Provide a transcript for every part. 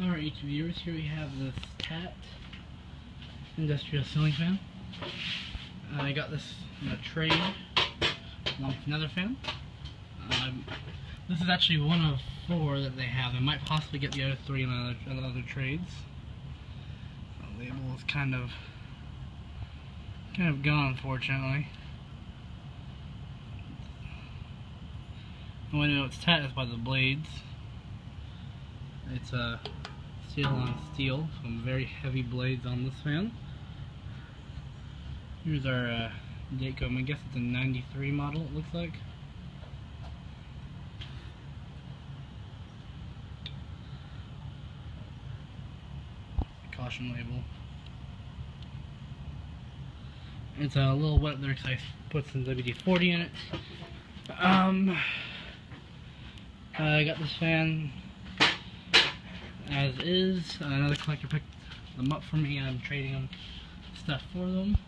Alright, each viewers, here we have this TAT industrial ceiling fan. I got this in a trade along with another fan. This is actually one of 4 that they have. They might possibly get the other 3 in other trades. The label is kind of gone, unfortunately. The way to know it's TAT is by the blades. It's steel on steel, some very heavy blades on this fan. Here's our date code. I guess it's a 93 model, it looks like. The caution label. It's a little wet there because I put some WD-40 in it. I got this fan as is. Another collector picked them up for me. I'm trading them stuff for them.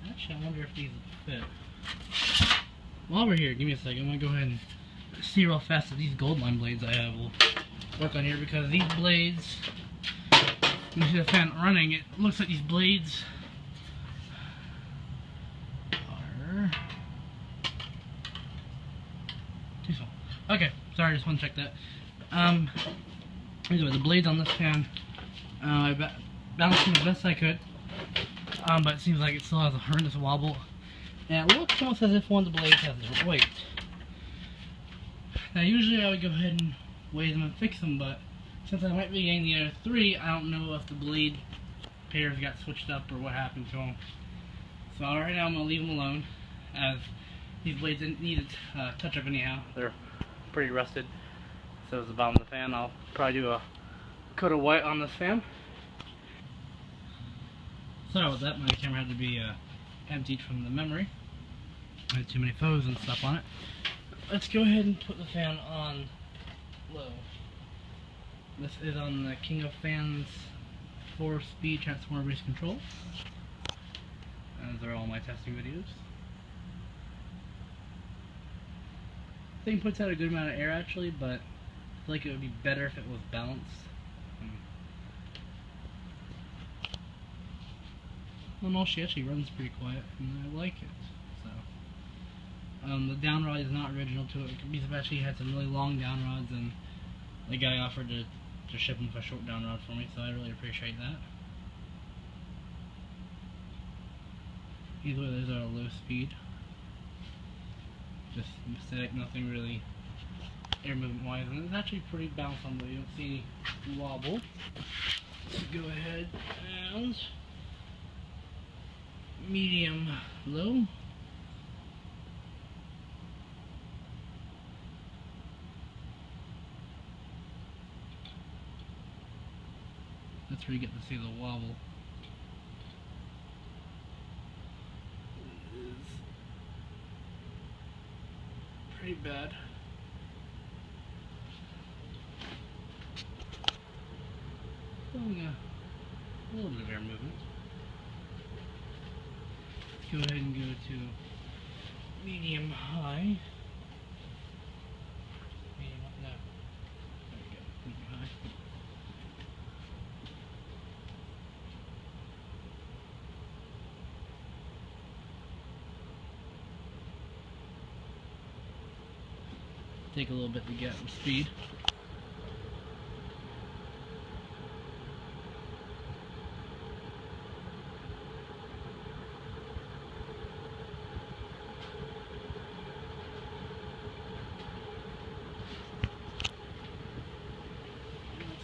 Actually, I wonder if these fit. While we're here, give me a second. I'm going to go ahead and see real fast if these gold line blades I have will work on here, because these blades, when you see the fan running, it looks like these blades are too small. Okay, sorry, just want to check that. Anyway, the blades on this fan, I balanced them as best I could, but it seems like it still has a horrendous wobble, and it looks almost as if one of the blades has a weight. Now, usually I would go ahead and weigh them and fix them, but since I might be getting the other 3, I don't know if the blade pairs got switched up or what happened to them. So right now I'm going to leave them alone, as these blades need a touch-up anyhow. They're pretty rusted. So is the bottom of the fan. I'll probably do a coat of white on this fan. Sorry about that, my camera had to be emptied from the memory. I had too many photos and stuff on it. Let's go ahead and put the fan on low. This is on the King of Fans 4-speed transformer-based control. Those are all my testing videos. This thing puts out a good amount of air actually, but I feel like it would be better if it was balanced. Well, no, she actually runs pretty quiet, and I like it. So, the down rod is not original to it. We've actually had some really long down rods, and the guy offered to ship them for a short down rod for me, so I really appreciate that. Either way, those are a low speed. Just aesthetic, nothing really air movement wise, and it's actually pretty balanced on the way. You don't see any wobble. So go ahead and medium low. That's where you get to see the wobble. It is pretty bad. A little bit of air movement. Let's go ahead and go to medium high. Medium, no. There we go. Medium high. Take a little bit to get some speed.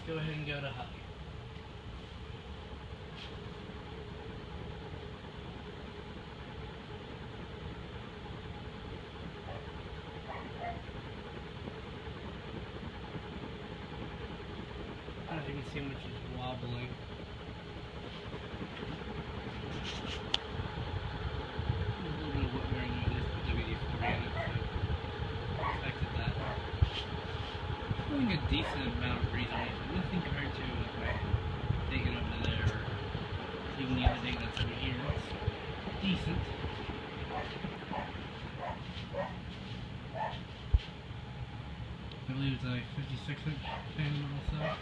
Go ahead and go to high. I don't know if you can see how much it's wobbling. A little bit of wet wearing on this, but WD-40 in it, so I expected that. Feeling a decent amount of breeze on it. Nothing compared to like taking over there or taking the other thing that's over here. It's decent. I believe it's a 56-inch fan also.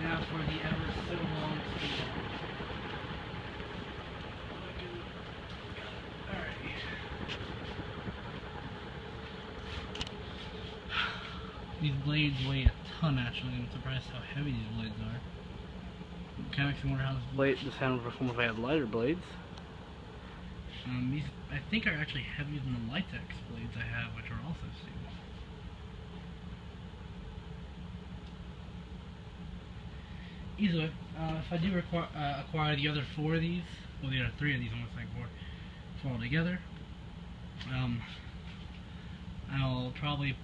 Now for the ever so long speed. Alright. These blades weigh a ton actually. I'm surprised how heavy these blades are. Kind of makes me wonder how this hand would perform if I had lighter blades. These I think are actually heavier than the Litex blades I have, which are also steel. Either way, if I do acquire the other 4 of these, well the other 3 of these, almost like 4 altogether, I'll probably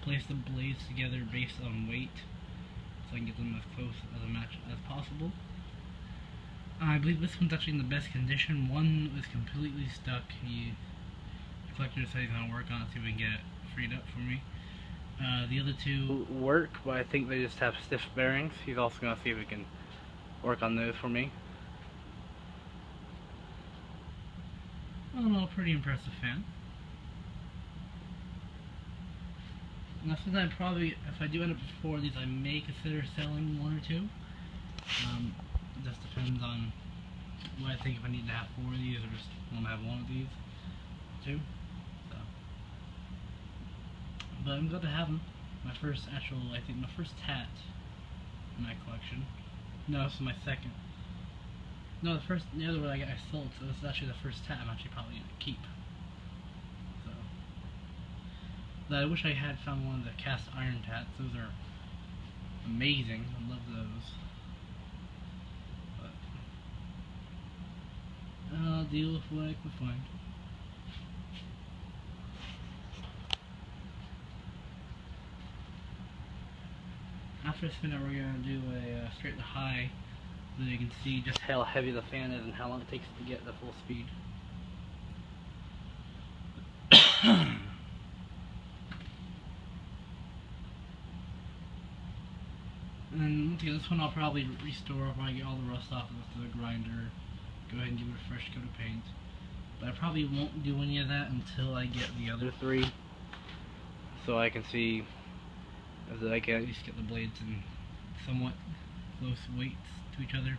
place the blades together based on weight, so I can get them as close as a match as possible. I believe this one's actually in the best condition. One is completely stuck. The collector said he's going to work on it, see if we can get it freed up for me. The other 2 work, but I think they just have stiff bearings. He's also going to see if he can work on those for me. All in all, pretty impressive fan. Now, sometimes probably, if I do end up with 4 of these, I may consider selling 1 or 2. It just depends on what I think, if I need to have 4 of these or just want to have 1 of these, 2. So. But I'm glad to have them. My first actual, I think my first TAT in my collection. No, this is my second. No, the other one I sold, so this is actually the first TAT I'm actually probably going to keep. So. But I wish I had found one of the cast iron TATs. Those are amazing. I love those. But I'll deal with what I can find. After I spin it, we're going to do a straight to high, so you can see just how heavy the fan is and how long it takes to get the full speed. And once again, this one I'll probably restore. I'll probably get all the rust off of the grinder, go ahead and give it a fresh coat of paint. But I probably won't do any of that until I get the other 3, so I can see that I can at least get the blades in somewhat close weights to each other.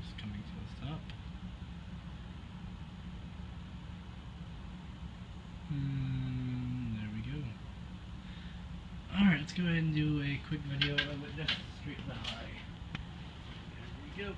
Just coming to a stop. There we go. Alright, let's go ahead and do a quick video of it just straight to the high. There we go.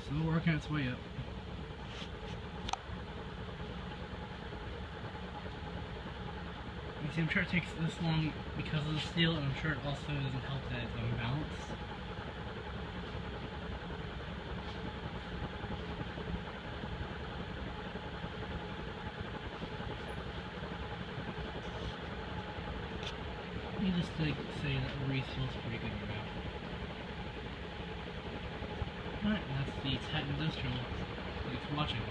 Still working its way up. You see, I'm sure it takes this long because of the steel, and I'm sure it also doesn't help that it's unbalanced. Needless to say that the wreath feels pretty good right now. Alright, that's the TAT Industrial. Thanks for watching.